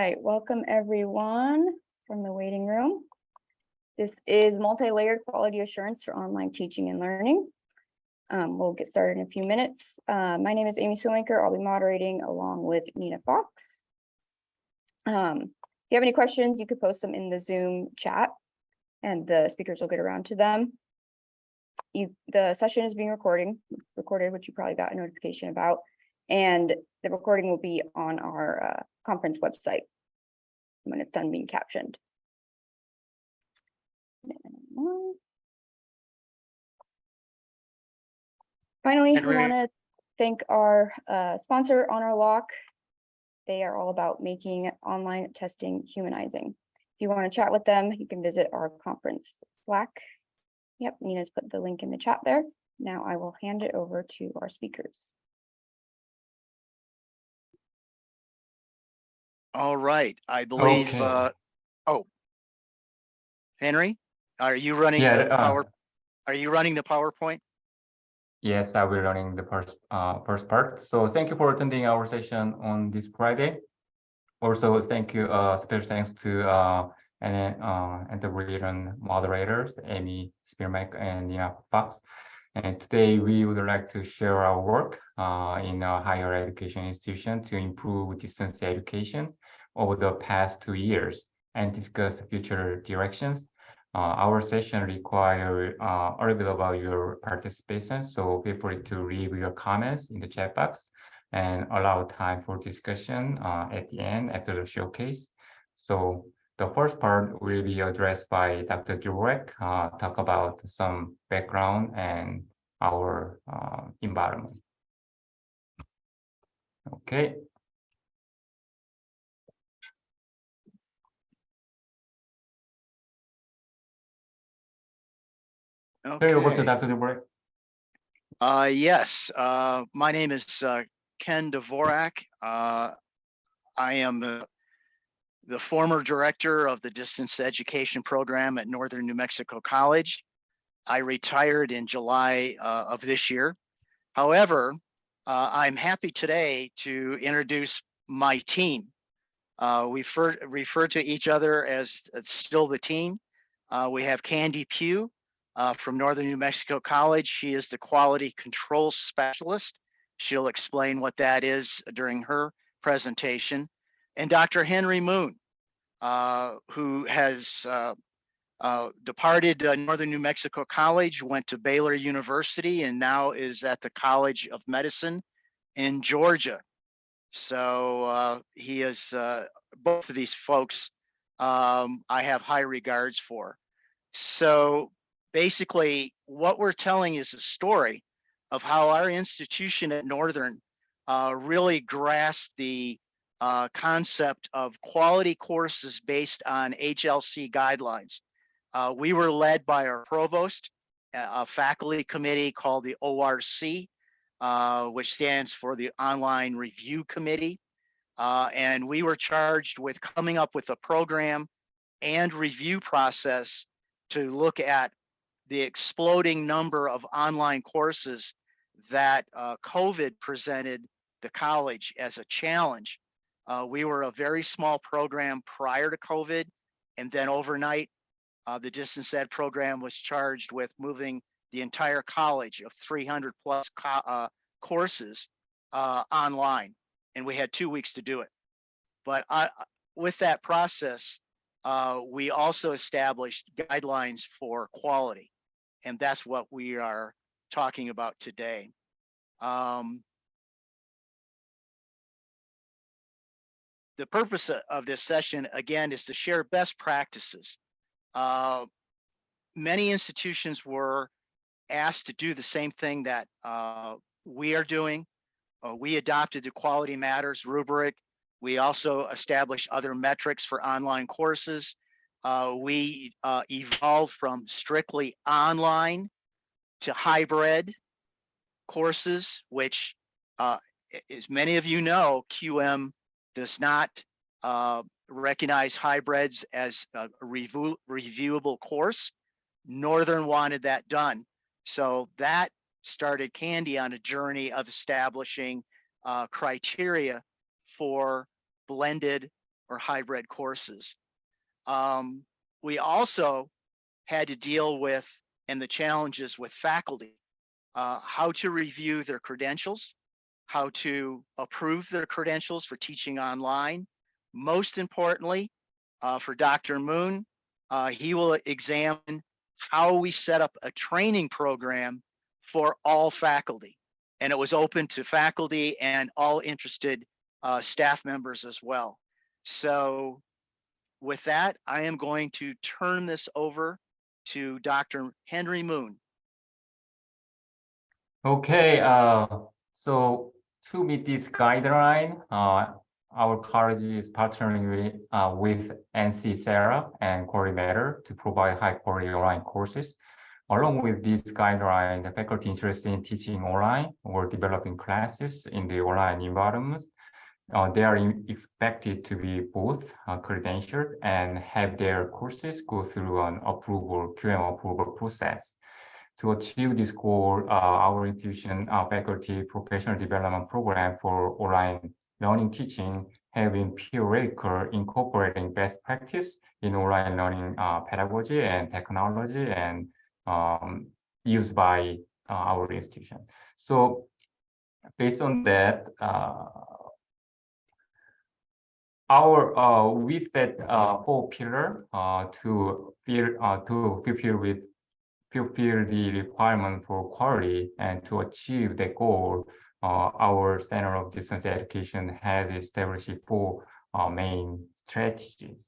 right, welcome everyone from the waiting room. This is multi-layered quality assurance for online teaching and learning. We'll get started in a few minutes. My name is Amy Swimaker. I'll be moderating along with Nina Fox. If you have any questions, you could post them in the Zoom chat and the speakers will get around to them. The session is being recorded, which you probably got a notification about, and the recording will be on our conference website when it's done being captioned. Finally, we want to thank our sponsor, Honor Lock. They are all about making online testing humanizing. If you want to chat with them, you can visit our conference Slack. Yep, Nina's put the link in the chat there. Now I will hand it over to our speakers. All right, I believe, Okay. Oh, Henry, are you running are you running the PowerPoint? Yes, I will be running the first part. So thank you for attending our session on this Friday. Also, thank you, special thanks to and the brilliant moderators, Amy Spearmack and Nina Fox. And today we would like to share our work in a higher education institution to improve distance education over the past 2 years and discuss future directions. Our session requires a little bit about your participation, so feel free to leave your comments in the chat box and allow time for discussion at the end after the showcase. So the first part will be addressed by Dr. Dvorak, talk about some background and our environment. Okay. Okay. Over to Dr. Dvorak. Yes, my name is Ken Dvorak. I am the former director of the distance education program at Northern New Mexico College. I retired in July of this year. However, I'm happy today to introduce my team. We refer to each other as still the team. We have Candy Pugh from Northern New Mexico College. She is the quality control specialist. She'll explain what that is during her presentation. And Dr. Henry Moon, who has departed Northern New Mexico College, went to Baylor University, and now is at the College of Medicine in Georgia. So he is, both of these folks I have high regards for. So basically what we're telling is a story of how our institution at Northern really grasped the concept of quality courses based on HLC guidelines. We were led by our provost, a faculty committee called the ORC, which stands for the Online Review Committee. And we were charged with coming up with a program and review process to look at the exploding number of online courses that COVID presented the college as a challenge. We were a very small program prior to COVID, and then overnight, the distance ed program was charged with moving the entire college of 300 plus courses online, and we had 2 weeks to do it. But with that process, we also established guidelines for quality, and that's what we are talking about today. The purpose of this session, again, is to share best practices. Many institutions were asked to do the same thing that we are doing. We adopted the Quality Matters rubric. We also established other metrics for online courses. We evolved from strictly online to hybrid courses, which, as many of you know, QM does not recognize hybrids as a reviewable course. Northern wanted that done. So that started Candy on a journey of establishing criteria for blended or hybrid courses. We also had to deal with, and the challenges with faculty, how to review their credentials, how to approve their credentials for teaching online. Most importantly, for Dr. Moon, he will examine how we set up a training program for all faculty. And it was open to faculty and all interested staff members as well. So with that, I am going to turn this over to Dr. Henry Moon. Okay, so to meet this guideline, our college is partnering with NC Sarah and Corey Matter to provide high quality online courses. Along with this guideline, the faculty interested in teaching online or developing classes in the online environment, they are expected to be both credentialed and have their courses go through an approval, QM approval process. To achieve this goal, our institution, faculty professional development program for online learning teaching have been periodical incorporating best practice in online learning pedagogy and technology and used by our institution. So based on that, we set 4 pillars to fulfill the requirement for quality, and to achieve the goal, our Center of Distance Education has established 4 main strategies.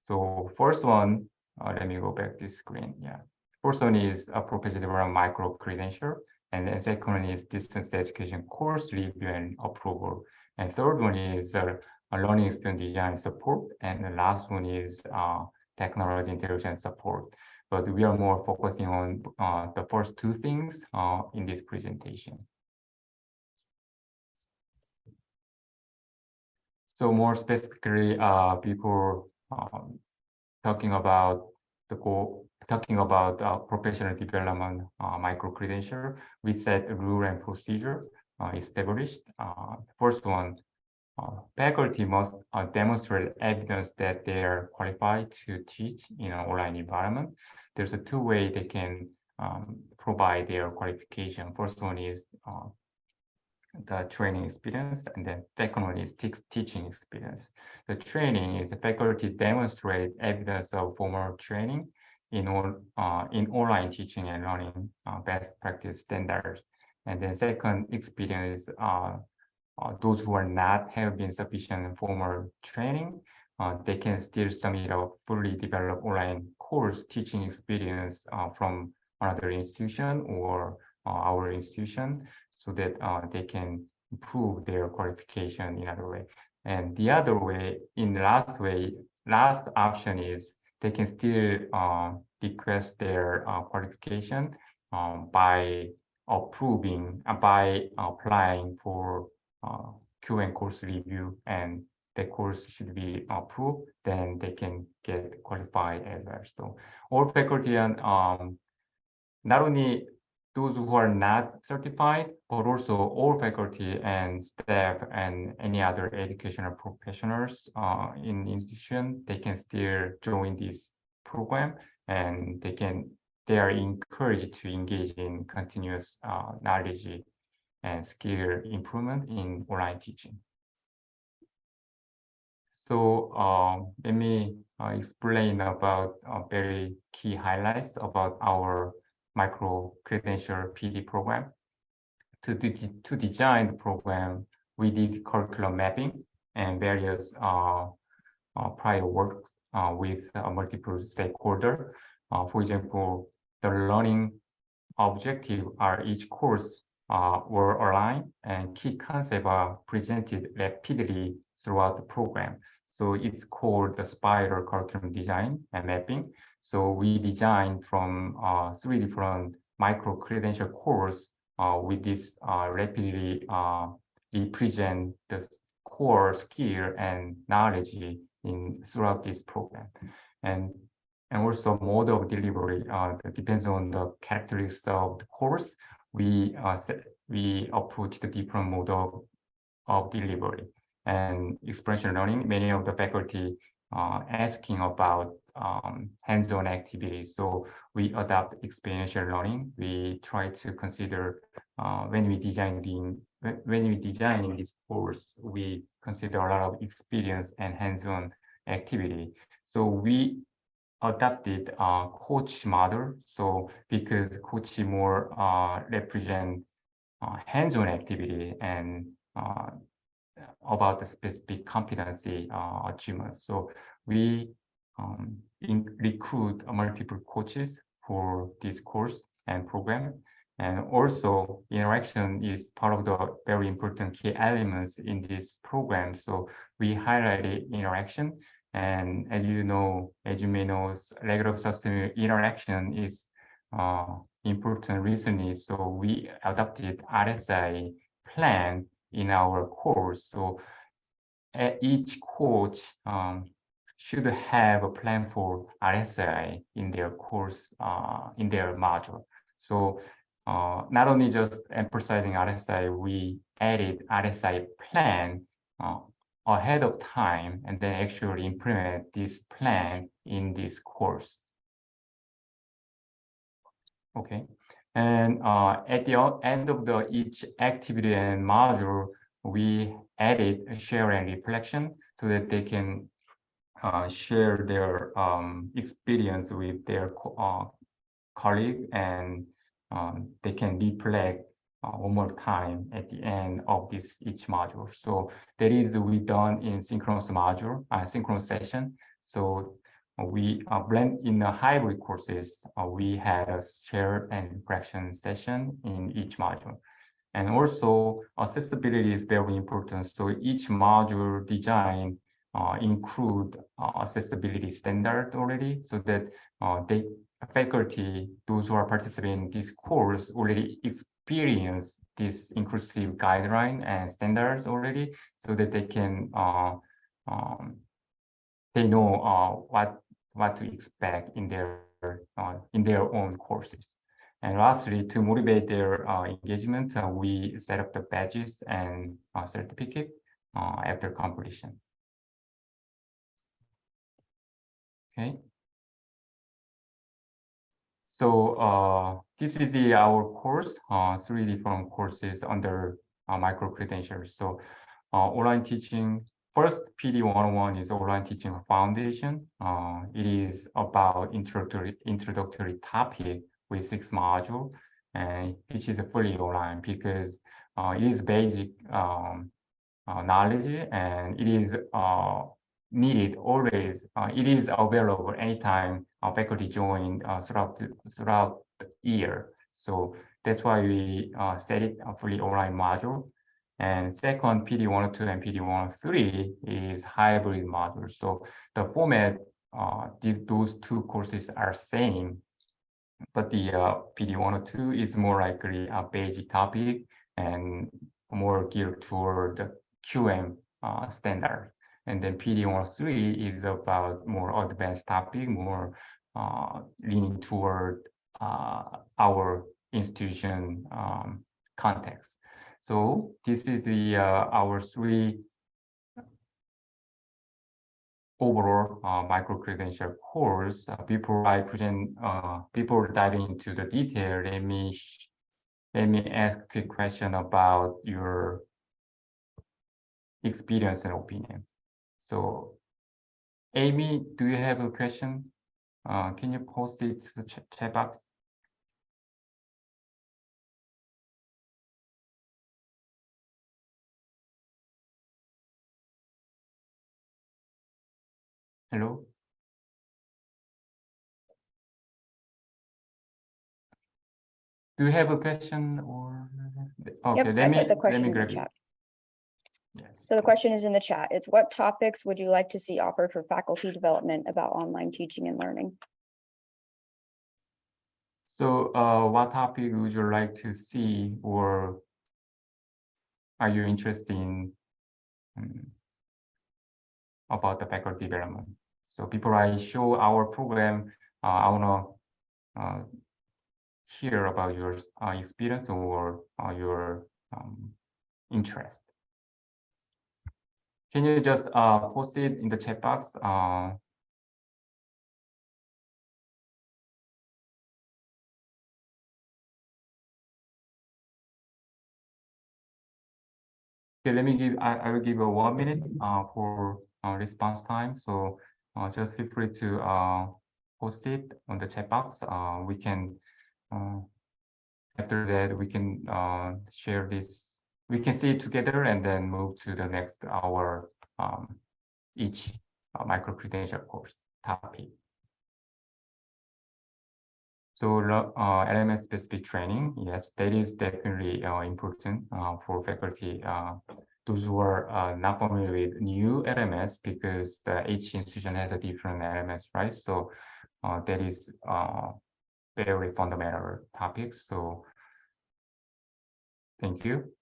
So first one, let me go back this screen. Yeah, first one is a professional development micro credential, and then second one is distance education course review and approval, and third one is a learning experience design support, and the last one is technology intelligence support. But we are more focusing on the first 2 things in this presentation. So more specifically, before talking about the goal, professional development micro credential, we set a rule and procedure established. First one, faculty must demonstrate evidence that they are qualified to teach in an online environment. There's 2 ways they can provide their qualification. First one is the training experience, and then second one is teaching experience. The training is the faculty demonstrate evidence of formal training in online teaching and learning best practice standards. And then second experience, those who are not have been sufficient formal training, they can still submit a fully developed online course teaching experience from another institution or our institution, so that they can improve their qualification in other way. And the other way, last option is they can still request their qualification by applying for QM course review, and the course should be approved, then they can get qualified as well. So all faculty and not only those who are not certified, but also all faculty and staff and any other educational professionals in the institution, they can still join this program, and they are encouraged to engage in continuous knowledge and skill improvement in online teaching. So let me explain about very key highlights about our micro credential PD program. To design the program, we did curriculum mapping and various prior works with multiple stakeholders. For example, the learning objective are each course were aligned, and key concepts are presented rapidly throughout the program. So it's called the spiral curriculum design and mapping. So we designed from 3 different micro credential course with this rapidly represent the core skill and knowledge throughout this program. And also mode of delivery depends on the characteristics of the course. We approach the different mode of delivery. and experiential learning, many of the faculty asking about hands-on activities. So we adopt experiential learning. We try to consider when we designing this course, we consider a lot of experience and hands-on activity. So we adopted coach model. So because coach more represent hands-on activity and about the specific competency achievement. So we recruit multiple coaches for this course and program. And also interaction is part of the very important key elements in this program. So we highlighted interaction. And as you may know, regular substantive interaction is important recently. So we adopted RSI plan in our course. So each coach should have a plan for RSI in their course, in their module. So not only just emphasizing RSI, we added RSI plan ahead of time and then actually implement this plan in this course. Okay. And at the end of each activity and module, we added a share and reflection so that they can share their experience with their colleague, and they can reflect one more time at the end of each module. So that is we done in synchronous module, synchronous session. So we blend in the hybrid courses. We had a share and reflection session in each module. And also accessibility is very important. So each module design include accessibility standard already, so that faculty, those who are participating in this course already experience this inclusive guideline and standards already, so that they can they know what to expect in their own courses. And lastly, to motivate their engagement, we set up the badges and certificate after completion. Okay. So this is our course, 3 different courses under micro credentials. So online teaching, first PD 101 is online teaching foundation. It is about introductory topic with 6 modules, and which is fully online because it is basic knowledge, and it is needed always. It is available anytime faculty join throughout the year. So that's why we set it a fully online module. And second, PD 102 and PD 103 is hybrid module. So the format, those 2 courses are same, but the PD 102 is more likely a basic topic and more geared toward the QM standard. And then PD 103 is about more advanced topic, more leaning toward our institution context. So this is our 3 overall micro-credential course. Before I present, before diving into the detail, let me ask a quick question about your experience and opinion. So, Amy, do you have a question? Can you post it to the chat box? Hello? Do you have a question or? Okay, Yep, let I me put the question in the grab it. chat. Yes. So the question is in the chat. It's what topics would you like to see offered for faculty development about online teaching and learning? So what topic would you like to see, or are you interested in about the faculty development? So before I show our program, I want to hear about your experience or your interest. Can you just post it in the chat box? Okay, let me give, I will give a 1 minute for response time. So just feel free to post it on the chat box. We can, after that, we can share this. We can see it together and then move to the next hour, each micro-credential course topic. So LMS specific training, yes, that is definitely important for faculty. Those who are not familiar with new LMS, because each institution has a different LMS, right? So that is very fundamental topic. So thank you.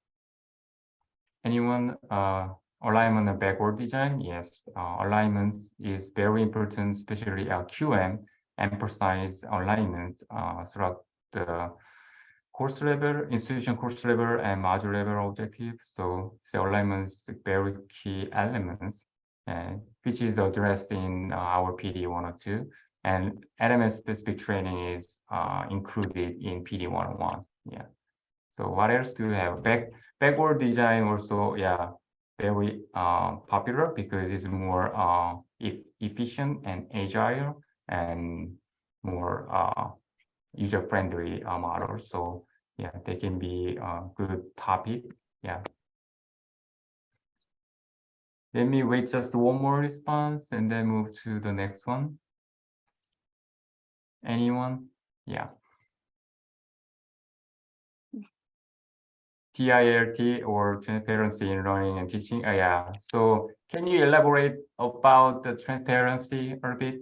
Anyone alignment and backward design? Yes, alignment is very important, especially QM emphasize alignment throughout the course level, institution course level, and module level objectives. So alignment is very key elements, which is addressed in our PD 102. And LMS specific training is included in PD 101. Yeah. So what else do we have? Backward design also, yeah, very popular because it's more efficient and agile and more user-friendly model. So yeah, they can be a good topic. Yeah. Let me wait just one more response and then move to the next one. Anyone? Yeah. TILT or transparency in learning and teaching. Yeah. So can you elaborate about the transparency a bit?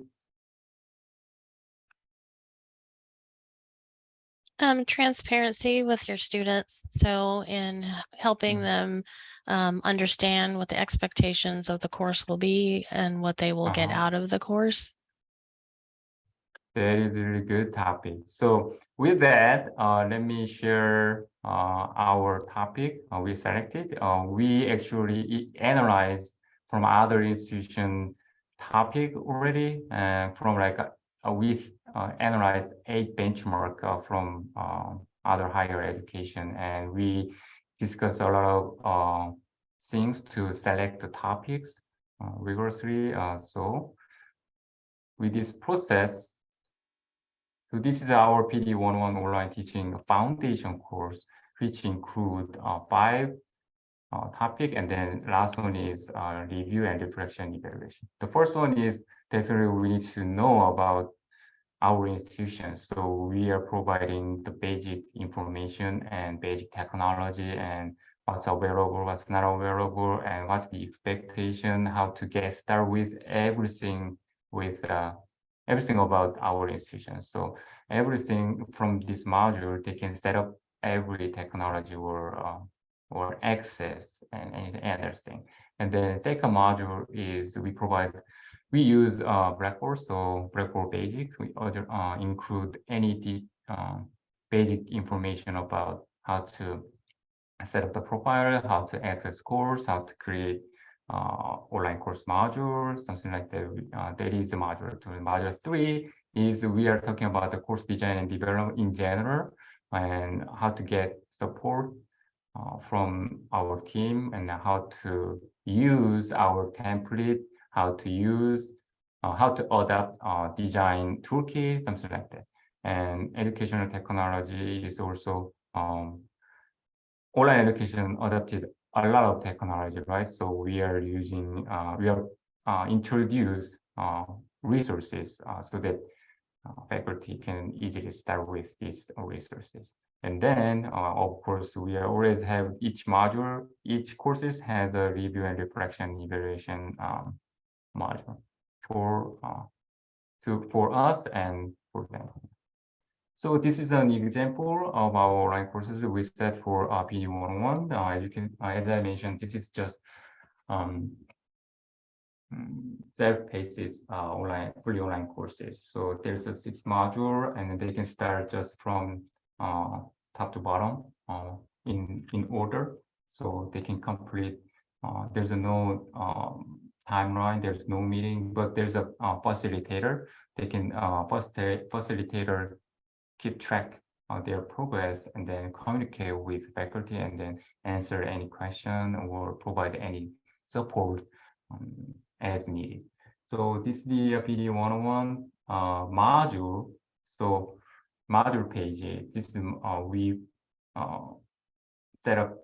Transparency with your students. So in helping them understand what the expectations of the course will be and what they will get out of the course. That is a really good topic. So with that, let me share our topic we selected. We actually analyzed from other institution topic already, from like we analyzed 8 benchmark from other higher education, and we discussed a lot of things to select the topics rigorously. So with this process, so this is our PD 101 online teaching foundation course, which include 5 topic, and then last one is review and reflection evaluation. The first one is definitely we need to know about our institution. So we are providing the basic information and basic technology and what's available, what's not available, and what's the expectation, how to get started with everything everything about our institution. So everything from this module, they can set up every technology or access and other thing. And then second module is we use Blackboard, so Blackboard Basics. We include any basic information about how to set up the profile, how to access course, how to create online course module, something like that. That is the module 2. Module 3 is we are talking about the course design and development in general, and how to get support from our team, and how to use our template, how to adapt design toolkit, something like that. And educational technology is also online education adopted a lot of technology, right? So we are using, introduce resources so that faculty can easily start with these resources. And then, of course, we always have each module, each courses has a review and reflection evaluation module for us and for them. So this is an example of our online courses we set for PD 101. As you can, as I mentioned, this is just self-paced fully online courses. So there's a 6 module, and they can start just from top to bottom in order. So they can complete There's no timeline, there's no meeting, but there's a facilitator. They can facilitator keep track of their progress and then communicate with faculty and then answer any question or provide any support as needed. So this is the PD 101 module. So module page, this is we set up.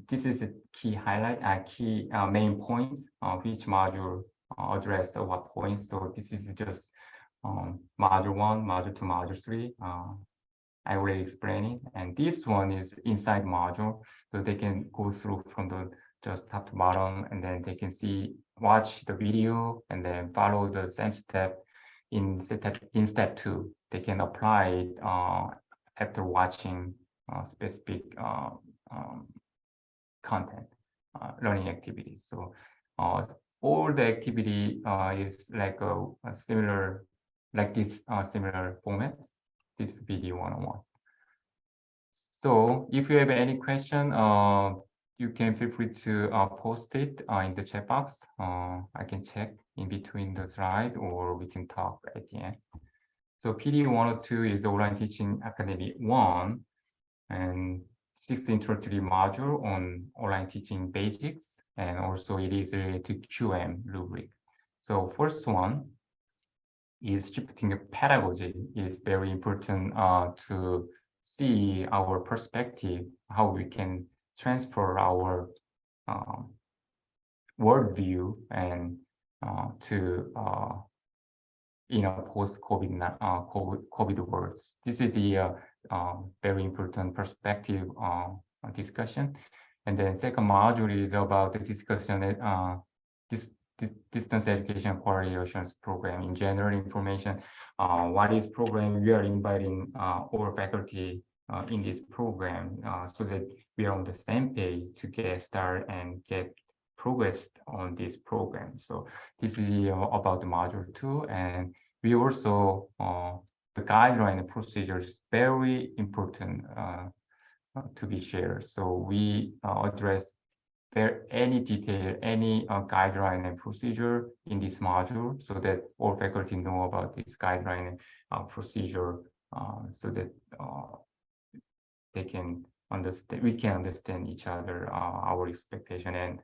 This is the key highlight, key main points of each module address what points. So this is just module 1, module 2, module 3. I already explained it, and this one is inside module, so they can go through from the just top to bottom, and then they can watch the video, and then follow the same step in step 2. They can apply it after watching specific content, learning activities. So all the activity is like a similar, like this similar format, this video 101. So if you have any question, you can feel free to post it in the chat box. I can check in between the slide, or we can talk at the end. So PD 102 is Online Teaching Academy 1, and 6th introductory module on online teaching basics, and also it is related to QM rubric. So first one is shifting pedagogy is very important to see our perspective, how we can transfer our worldview and to post-COVID COVID world. This is the very important perspective discussion. And then second module is about the discussion this distance education quality assurance program in general information. What is program? We are inviting all faculty in this program so that we are on the same page to get started and get progress on this program. So this is about the module 2, and we also the guideline and procedures very important to be shared. So we address any detail, any guideline and procedure in this module, so that all faculty know about this guideline and procedure, so that they can understand. We can understand each other, our expectation and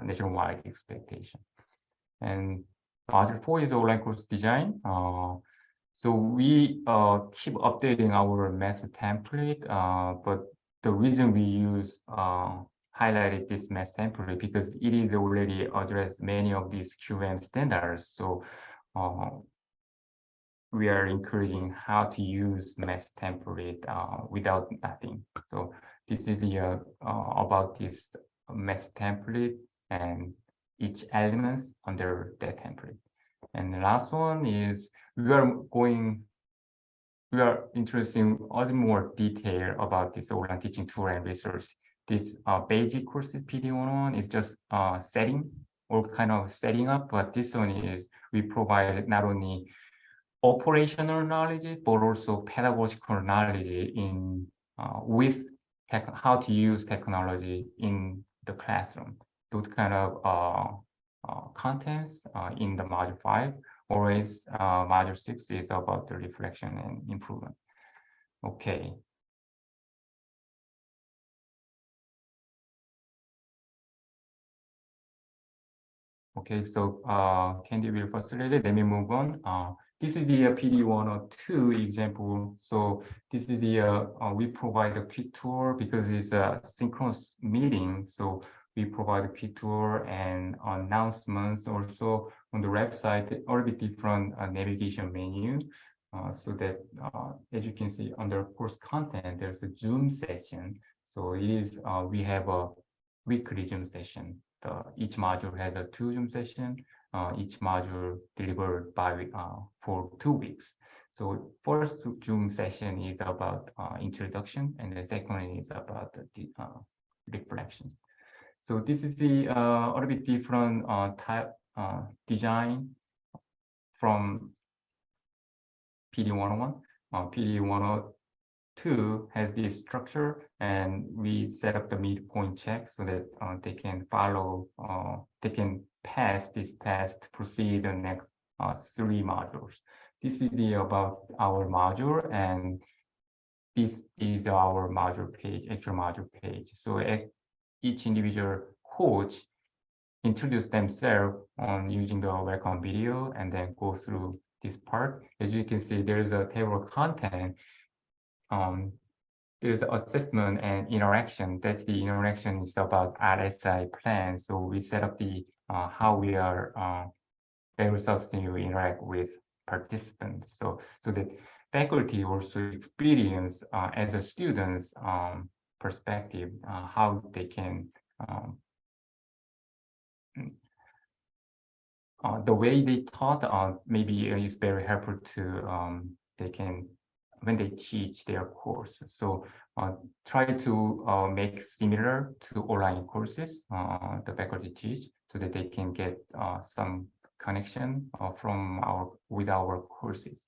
nationwide expectation. And module 4 is online course design. So we keep updating our master template, but the reason we use highlighted this master template because it is already addressed many of these QM standards. So we are encouraging how to use master template without nothing. So this is about this master template and each elements under that template. And the last one is we are introducing other more detail about this online teaching tool and resource. This basic courses PD 101 is just setting or kind of setting up, but this one is we provide not only operational knowledge but also pedagogical knowledge in with how to use technology in the classroom. Those kind of contents in the module 5, whereas module 6 is about the reflection and improvement. Okay. Okay, so Candy will facilitate. Let me move on. This is the PD 102 example. So this is the we provide a quick tour because it's a synchronous meeting. So we provide a quick tour and announcements also on the website, already different navigation menu. So that as you can see under course content, there's a Zoom session. So it is we have a weekly Zoom session. Each module has a 2 Zoom session. Each module delivered by for 2 weeks. So first Zoom session is about introduction, and the second one is about the reflection. So this is the a little bit different type design from PD 101. PD 2 has this structure, and we set up the midpoint check so that they can follow, they can pass this test to proceed the next 3 modules. This is about our module, and this is our module page, actual module page. So each individual coach introduce themselves on using the welcome video and then go through this part. As you can see, there's a table of content. There's assessment and interaction. That's the interaction is about RSI plan. So we set up the how we are very substantially interact with participants. So the faculty also experience as a student's perspective how they can the way they taught maybe is very helpful to they can when they teach their course. So try to make similar to online courses the faculty teach so that they can get some connection with our courses.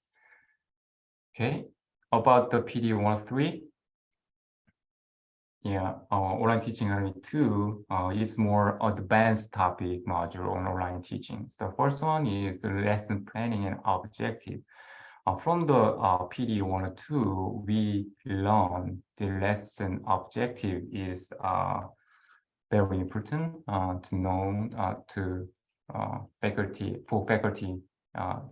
Okay, about the PD 103. Yeah, online teaching learning 2 is more advanced topic module on online teaching. So the first one is the lesson planning and objective. From the PD 102, we learn the lesson objective is very important to know to faculty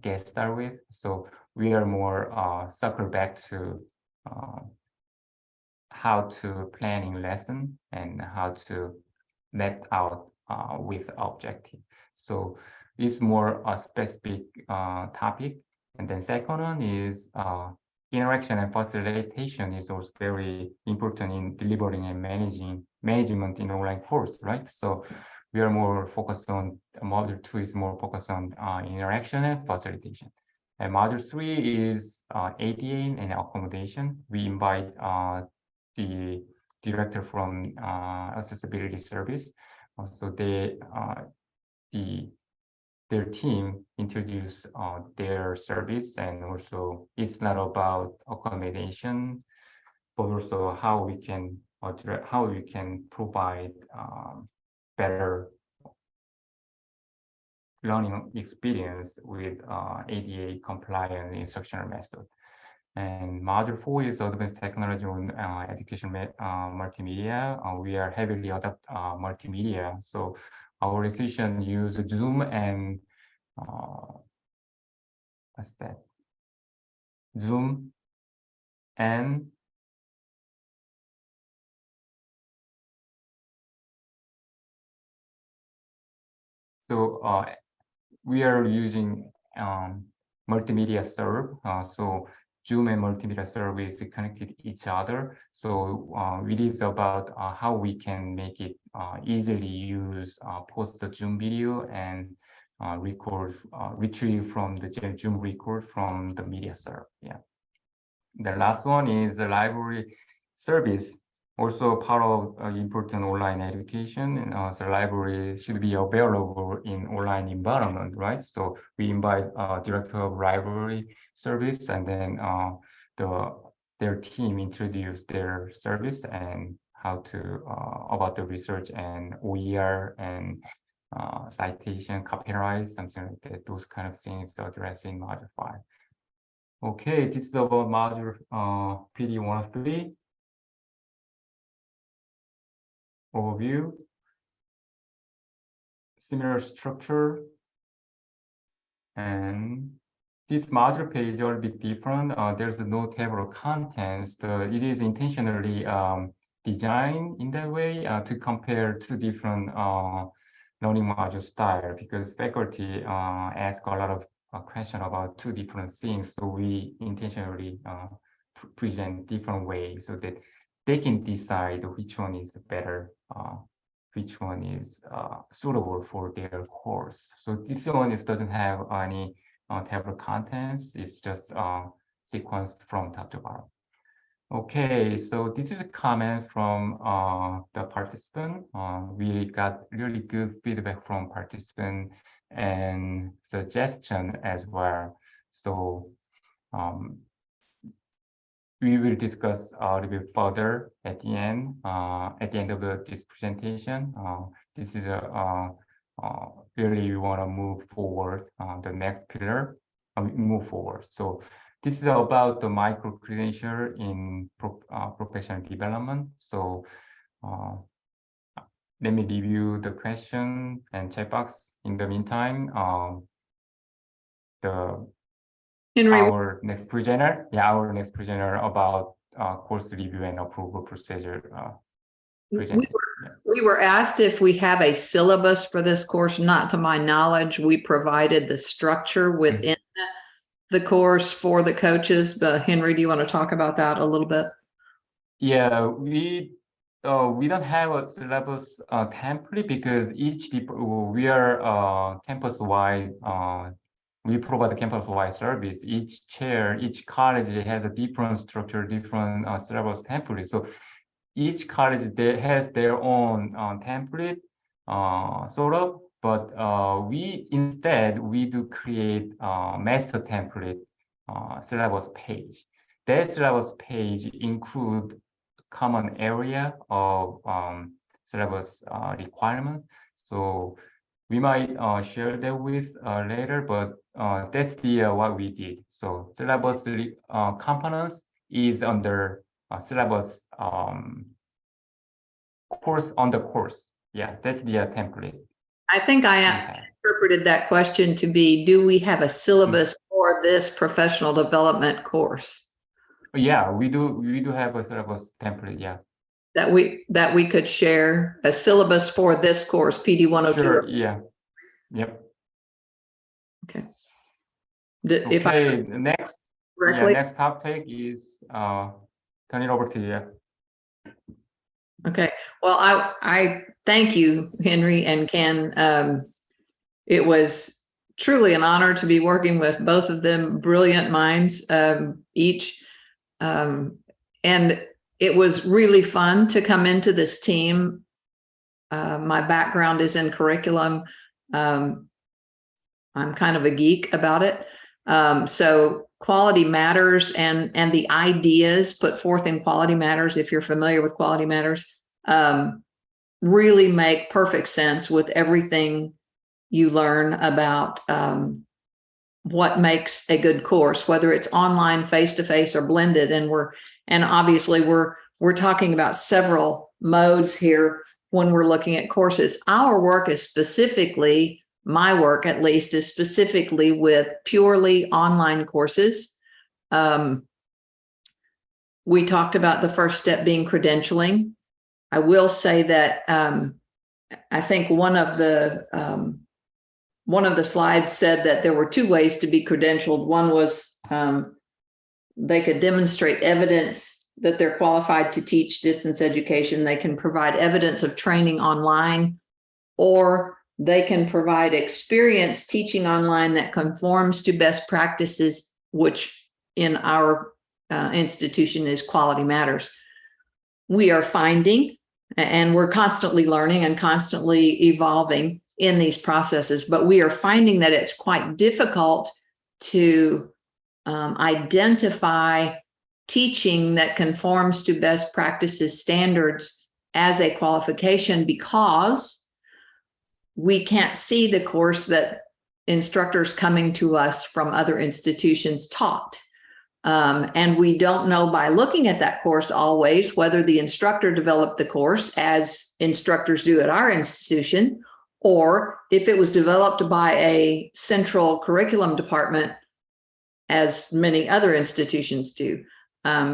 get started with. So we are more circle back to how to planning lesson and how to map out with objective. So it's more a specific topic. And then second one is interaction and facilitation is also very important in delivering and management in online course, right? So we are more focused on module 2 is more focused on interaction and facilitation. And module 3 is ADA and accommodation. We invite the director from accessibility service. So their team introduce their service, and also it's not about accommodation, but also how we can provide better learning experience with ADA compliant instructional method. And module 4 is advanced technology on education multimedia. We are heavily adopt multimedia. So our institution use Zoom and what's that? Zoom and so we are using multimedia serve. So Zoom and multimedia service connected each other. So it is about how we can make it easily use post the Zoom video and retrieve from the Zoom record from the media server. Yeah. The last one is the library service, also part of important online education. And the library should be available in online environment, right? So we invite director of library service, and then their team introduce their service and how to about the research and OER and citation, copyright, something like that. Those kind of things addressed in module 5. Okay, this is about module PD 103. Overview. Similar structure. And this module page is a little bit different. There's no table of contents. It is intentionally designed in that way to compare two different learning module style, because faculty ask a lot of question about two different things. So we intentionally present different ways so that they can decide which one is better, which one is suitable for their course. So this one doesn't have any table of contents. It's just sequenced from top to bottom. Okay, so this is a comment from the participant. We got really good feedback from participant and suggestion as well. So we will discuss a little bit further at the end of this presentation. This is really we want to move forward the next pillar, move forward. So this is about the micro credential in professional development. So let me review the question and checkbox. In the meantime, Henry, our next presenter about course review and approval procedure. we were asked if we have a syllabus for this course. Not to my knowledge. We provided the structure within the course for the coaches. But Henry, do you want to talk about that a little bit? Yeah, we don't have a syllabus template because we are campus-wide. We provide a campus-wide service. Each college has a different structure, different syllabus template. So each college has their own template, sort of. But we do create master template syllabus page. That syllabus page include common area of syllabus requirements. So we might share that with later, but that's what we did. So syllabus components is under syllabus course on the course. Yeah, that's the template. I think I interpreted that question to be, do we have a syllabus for this professional development course? Yeah, we do have a syllabus template. Yeah. That we could share a syllabus for this course, PD 102. Sure. Yeah. Yep. Okay. Okay. Next. Correctly? Yeah. Next topic is turn it over to you. Okay. Well, I thank you, Henry and Ken. It was truly an honor to be working with both of them, brilliant minds, each. And it was really fun to come into this team. My background is in curriculum. I'm kind of a geek about it. So Quality Matters and the ideas put forth in Quality Matters, if you're familiar with Quality Matters, really make perfect sense with everything you learn about what makes a good course, whether it's online, face-to-face, or blended. And obviously we're talking about several modes here when we're looking at courses. Our work is specifically, my work at least, is specifically with purely online courses. We talked about the first step being credentialing. I will say that I think one of the slides said that there were two ways to be credentialed. One was they could demonstrate evidence that they're qualified to teach distance education. They can provide evidence of training online, or they can provide experience teaching online that conforms to best practices, which in our institution is Quality Matters. We are finding, and we're constantly learning and constantly evolving in these processes, but we are finding that it's quite difficult to identify teaching that conforms to best practices standards as a qualification, because we can't see the course that instructors coming to us from other institutions taught. And we don't know by looking at that course always whether the instructor developed the course as instructors do at our institution, or if it was developed by a central curriculum department as many other institutions do.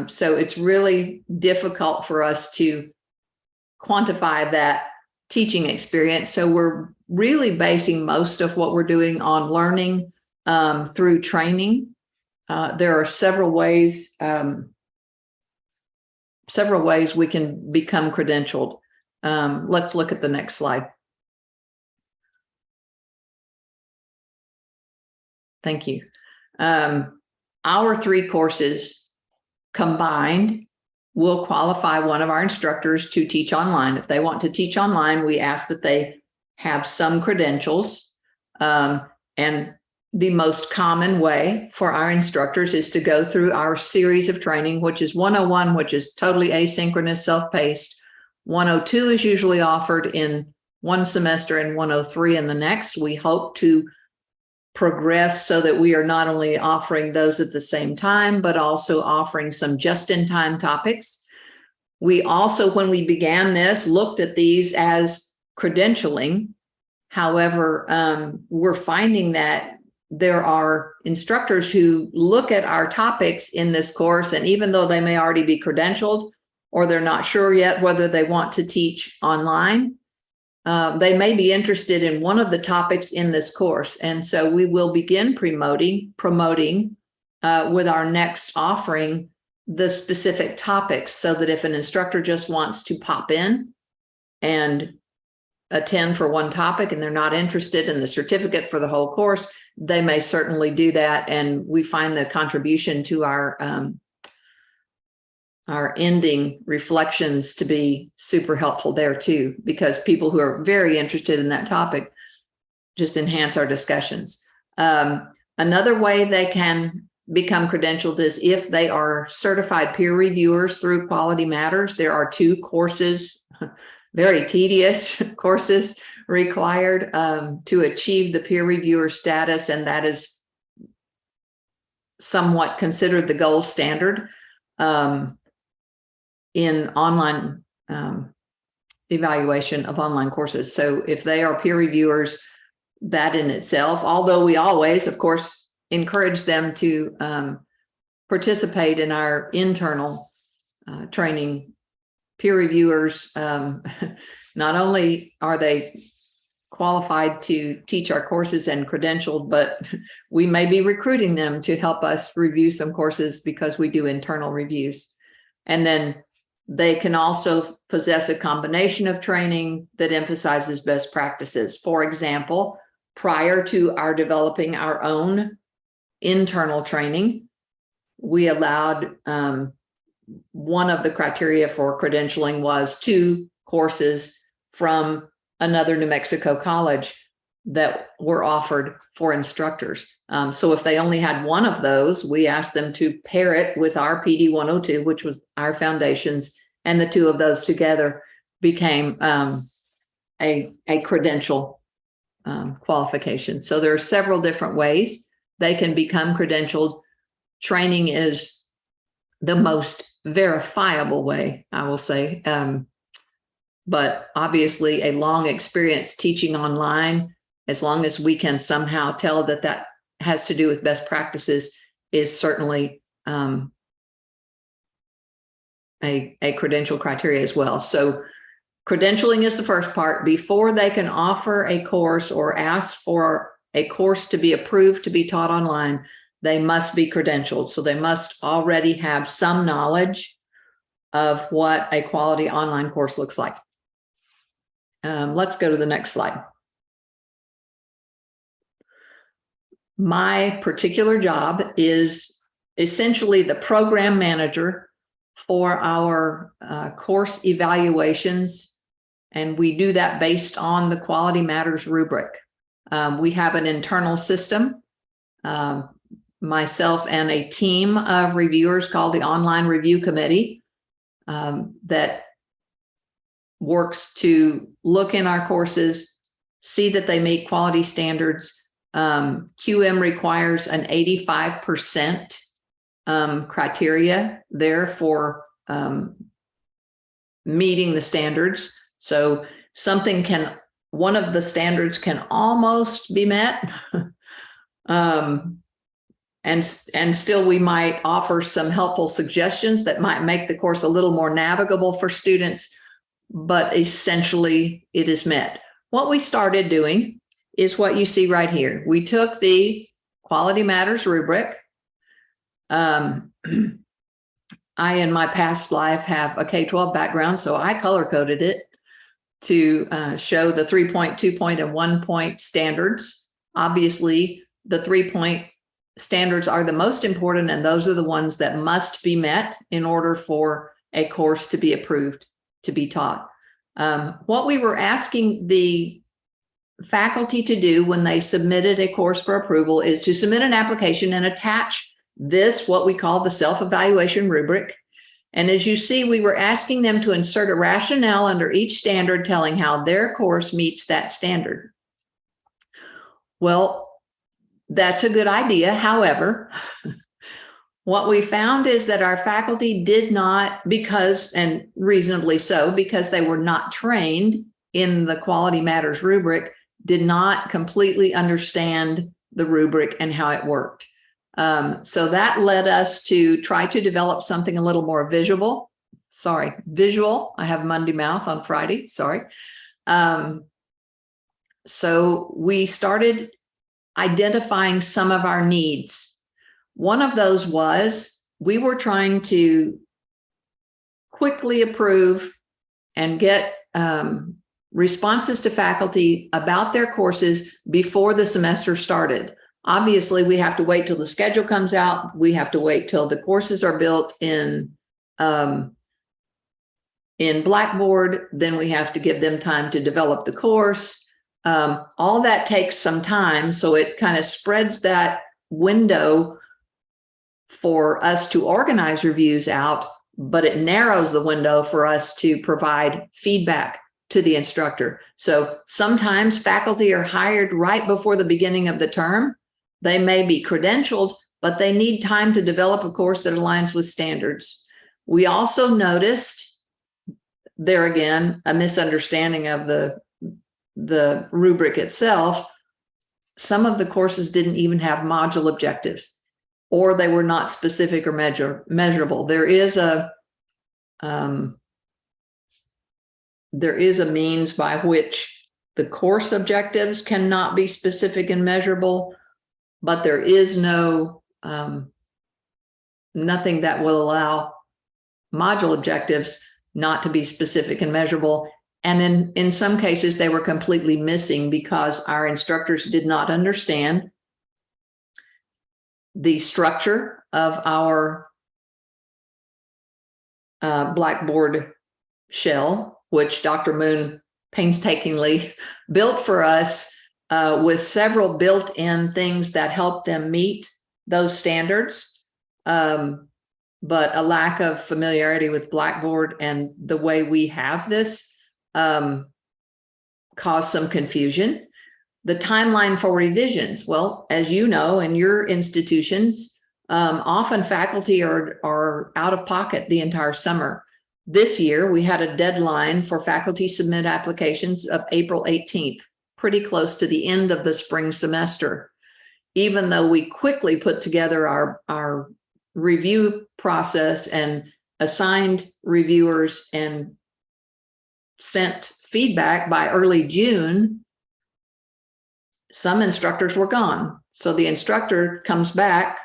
So it's really difficult for us to quantify that teaching experience. So we're really basing most of what we're doing on learning through training. There are several ways we can become credentialed. Let's look at the next slide. Thank you. Our three courses combined will qualify one of our instructors to teach online. If they want to teach online, we ask that they have some credentials. And the most common way for our instructors is to go through our series of training, which is 101, which is totally asynchronous, self-paced. 102 is usually offered in one semester and 103 in the next. We hope to progress so that we are not only offering those at the same time, but also offering some just-in-time topics. We also, when we began this, looked at these as credentialing. However, we're finding that there are instructors who look at our topics in this course, and even though they may already be credentialed, or they're not sure yet whether they want to teach online, they may be interested in one of the topics in this course. And so we will begin promoting with our next offering the specific topics, so that if an instructor just wants to pop in and attend for one topic and they're not interested in the certificate for the whole course, they may certainly do that. And we find the contribution to our ending reflections to be super helpful there too, because people who are very interested in that topic just enhance our discussions. Another way they can become credentialed is if they are certified peer reviewers through Quality Matters. There are 2 courses, very tedious courses required to achieve the peer reviewer status, and that is somewhat considered the gold standard in online evaluation of online courses. So if they are peer reviewers, that in itself, although we always, of course, encourage them to participate in our internal training, peer reviewers, not only are they qualified to teach our courses and credentialed, but we may be recruiting them to help us review some courses because we do internal reviews. And then they can also possess a combination of training that emphasizes best practices. For example, prior to our developing our own internal training, we allowed one of the criteria for credentialing was 2 courses from another New Mexico college that were offered for instructors. So if they only had one of those, we asked them to pair it with our PD 102, which was our foundations, and the 2 of those together became a credential qualification. So there are several different ways they can become credentialed. Training is the most verifiable way, I will say. But obviously a long experience teaching online, as long as we can somehow tell that that has to do with best practices, is certainly a credential criteria as well. So credentialing is the first part. Before they can offer a course or ask for a course to be approved to be taught online, they must be credentialed. So they must already have some knowledge of what a quality online course looks like. Let's go to the next slide. My particular job is essentially the program manager for our course evaluations, and we do that based on the Quality Matters rubric. We have an internal system, myself and a team of reviewers called the Online Review Committee that works to look in our courses, see that they meet quality standards. QM requires an 85% criteria there for meeting the standards. So one of the standards can almost be met. And still we might offer some helpful suggestions that might make the course a little more navigable for students, but essentially it is met. What we started doing is what you see right here. We took the Quality Matters rubric. I, in my past life, have a K-12 background, so I color-coded it to show the 3-point, 2-point, and 1-point standards. Obviously, the 3-point standards are the most important, and those are the ones that must be met in order for a course to be approved to be taught. What we were asking the faculty to do when they submitted a course for approval is to submit an application and attach this, what we call the self-evaluation rubric. And as you see, we were asking them to insert a rationale under each standard telling how their course meets that standard. Well, that's a good idea. However, what we found is that our faculty did not, because, and reasonably so, because they were not trained in the Quality Matters rubric, did not completely understand the rubric and how it worked. So that led us to try to develop something a little more visual. I have Monday mouth on Friday, sorry. So we started identifying some of our needs. One of those was we were trying to quickly approve and get responses to faculty about their courses before the semester started. Obviously, we have to wait till the schedule comes out. We have to wait till the courses are built in Blackboard. Then we have to give them time to develop the course. All that takes some time. So it kind of spreads that window for us to organize reviews out, but it narrows the window for us to provide feedback to the instructor. So sometimes faculty are hired right before the beginning of the term. They may be credentialed, but they need time to develop a course that aligns with standards. We also noticed there again, a misunderstanding of the rubric itself. Some of the courses didn't even have module objectives, or they were not specific or measurable. There is a means by which the course objectives cannot be specific and measurable, but there is no nothing that will allow module objectives not to be specific and measurable. And in some cases, they were completely missing because our instructors did not understand the structure of our Blackboard shell, which Dr. Moon painstakingly built for us with several built-in things that help them meet those standards. But a lack of familiarity with Blackboard and the way we have this caused some confusion. The timeline for revisions. Well, as you know, in your institutions, often faculty are out of pocket the entire summer. This year, we had a deadline for faculty submit applications of April 18th, pretty close to the end of the spring semester. Even though we quickly put together our review process and assigned reviewers and sent feedback by early June, some instructors were gone. So the instructor comes back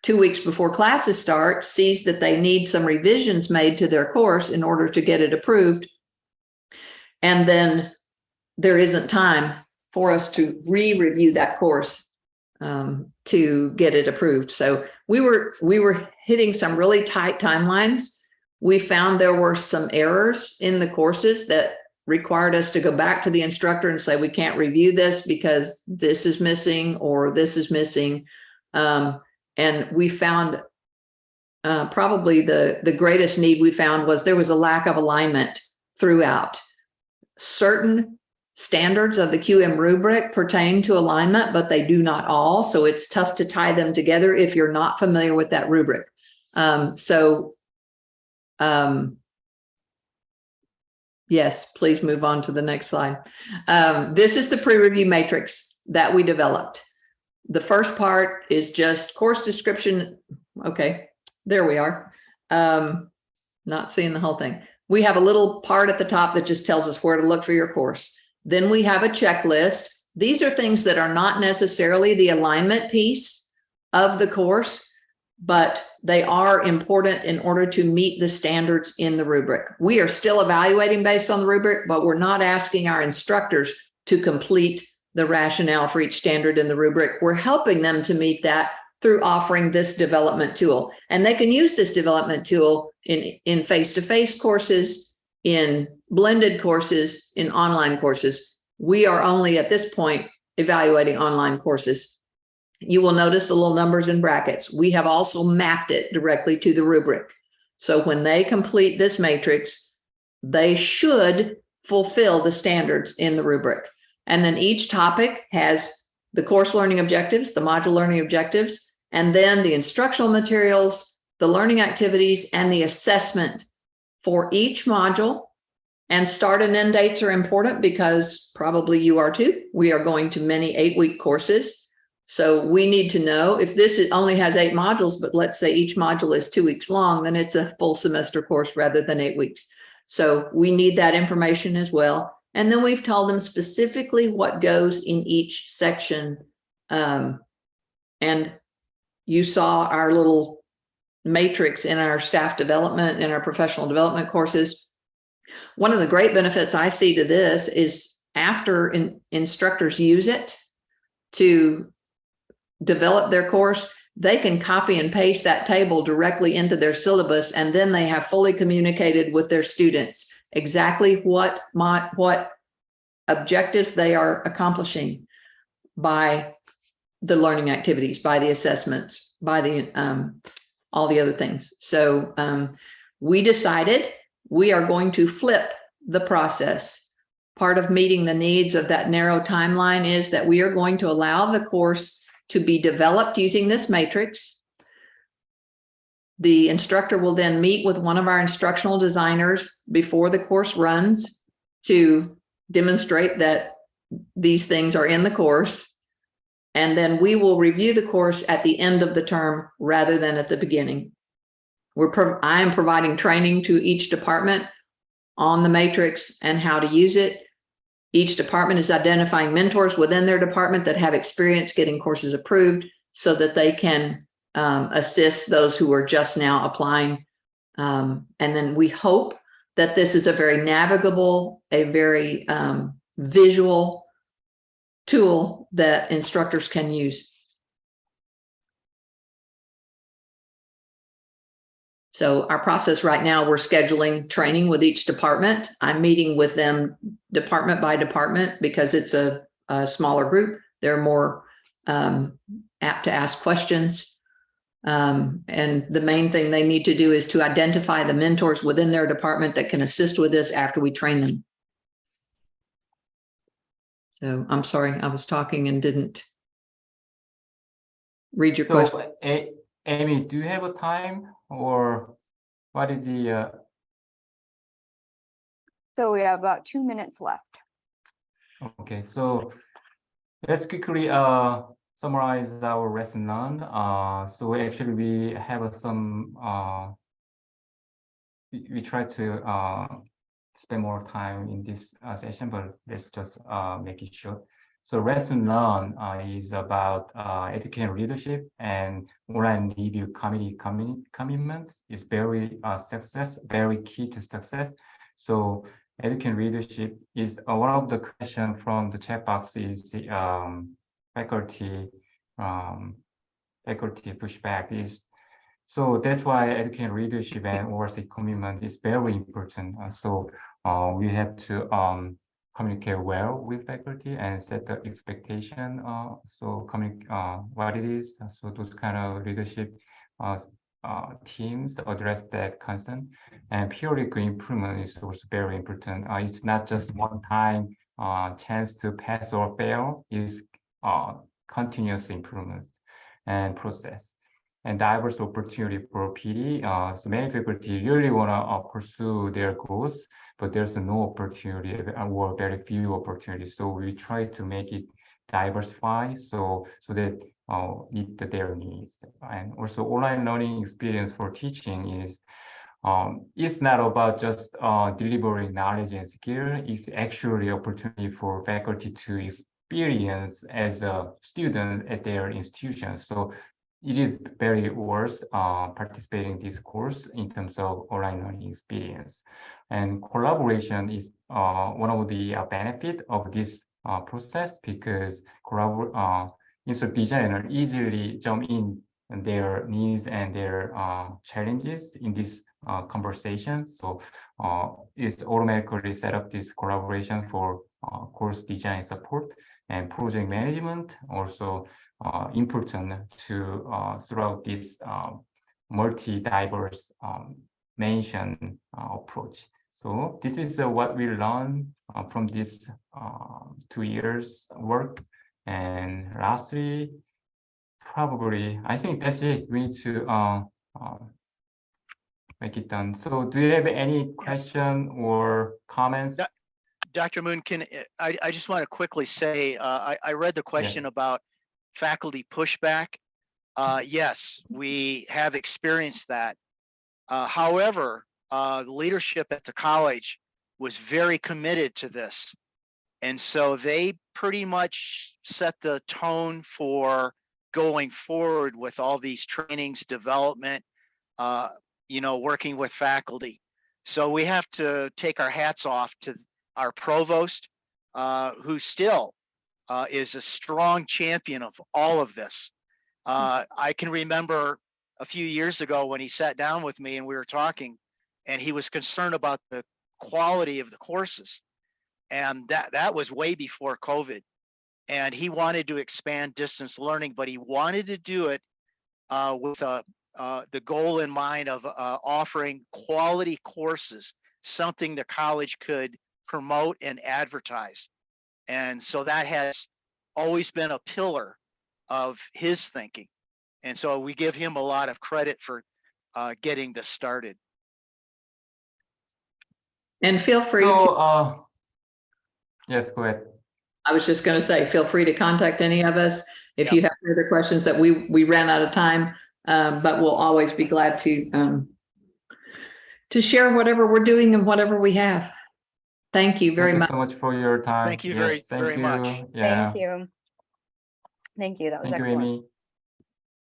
2 weeks before classes start, sees that they need some revisions made to their course in order to get it approved. And then there isn't time for us to re-review that course to get it approved. So we were hitting some really tight timelines. We found there were some errors in the courses that required us to go back to the instructor and say, we can't review this because this is missing or this is missing. And we found probably the greatest need we found was there was a lack of alignment throughout. Certain standards of the QM rubric pertain to alignment, but they do not all. So it's tough to tie them together if you're not familiar with that rubric. Yes, please move on to the next slide. This is the pre-review matrix that we developed. The first part is just course description. Okay, there we are. Not seeing the whole thing. We have a little part at the top that just tells us where to look for your course. Then we have a checklist. These are things that are not necessarily the alignment piece of the course, but they are important in order to meet the standards in the rubric. We are still evaluating based on the rubric, but we're not asking our instructors to complete the rationale for each standard in the rubric. We're helping them to meet that through offering this development tool. And they can use this development tool in face-to-face courses, in blended courses, in online courses. we are only at this point evaluating online courses. You will notice the little numbers in brackets. We have also mapped it directly to the rubric. So when they complete this matrix, they should fulfill the standards in the rubric. And then each topic has the course learning objectives, the module learning objectives, and then the instructional materials, the learning activities, and the assessment for each module. And start and end dates are important because probably you are too. We are going to many 8-week courses. So we need to know if this only has 8 modules, but let's say each module is 2 weeks long, then it's a full semester course rather than 8 weeks. So we need that information as well. And then we've told them specifically what goes in each section. And you saw our little matrix in our staff development and our professional development courses. One of the great benefits I see to this is after instructors use it to develop their course, they can copy and paste that table directly into their syllabus, and then they have fully communicated with their students exactly what objectives they are accomplishing by the learning activities, by the assessments, by the all the other things. So we decided we are going to flip the process. Part of meeting the needs of that narrow timeline is that we are going to allow the course to be developed using this matrix. The instructor will then meet with one of our instructional designers before the course runs to demonstrate that these things are in the course. And then we will review the course at the end of the term rather than at the beginning. I am providing training to each department on the matrix and how to use it. Each department is identifying mentors within their department that have experience getting courses approved so that they can assist those who are just now applying. And then we hope that this is a very navigable, a very visual tool that instructors can use. So our process right now, we're scheduling training with each department. I'm meeting with them department by department because it's a smaller group. They're more apt to ask questions. And the main thing they need to do is to identify the mentors within their department that can assist with this after we train them. So I'm sorry, I was talking and didn't read your question. Amy, do you have a time or what is the? So we have about 2 minutes left. Okay, so let's quickly summarize our lesson learned. So actually we have some, we try to spend more time in this session, but let's just make it short. So lesson learned is about education leadership and online review committee commitments is very key to success. So education leadership is one of the questions from the chat box is the faculty pushback is. So that's why education leadership and oversight commitment is very important. So we have to communicate well with faculty and set the expectation. So what it is. So those kind of leadership teams address that concern. And periodical improvement is also very important. It's not just one time chance to pass or fail. It's continuous improvement and process. And diverse opportunity for PD. So many faculty really want to pursue their goals, but there's no opportunity or very few opportunities. So we try to make it diversify so that meet their needs. And also online learning experience for teaching is it's not about just delivering knowledge and skill. It's actually opportunity for faculty to experience as a student at their institution. So it is very worth participating in this course in terms of online learning experience. And collaboration is one of the benefit of this process because instructor designer easily jump in their needs and their challenges in this conversation. So it's automatically set up this collaboration for course design support and project management also important to throughout this multi-diverse mention approach. So this is what we learned from this 2 years work. And lastly, probably, I think that's it. We need to make it done. So do you have any question or comments? Dr. Moon, I just want to quickly say, I read the question Yes. about faculty pushback. Yes, we have experienced that. However, the leadership at the college was very committed to this. And so they pretty much set the tone for going forward with all these trainings, development, working with faculty. So we have to take our hats off to our provost, who still is a strong champion of all of this. I can remember a few years ago when he sat down with me and we were talking, and he was concerned about the quality of the courses. And that was way before COVID. And he wanted to expand distance learning, but he wanted to do it with the goal in mind of offering quality courses, something the college could promote and advertise. And so that has always been a pillar of his thinking. And so we give him a lot of credit for getting this started. And feel free to, So, yes, go ahead. I was just going to say, feel free to contact any of us if Yep. you have further questions. That we ran out of time, but we'll always be glad to share whatever we're doing and whatever we have. Thank you very Thank you much. so much for your time. Thank you Yes, very thank much. you. Yeah. Thank you. Thank you. That was Thank you, excellent. Amy.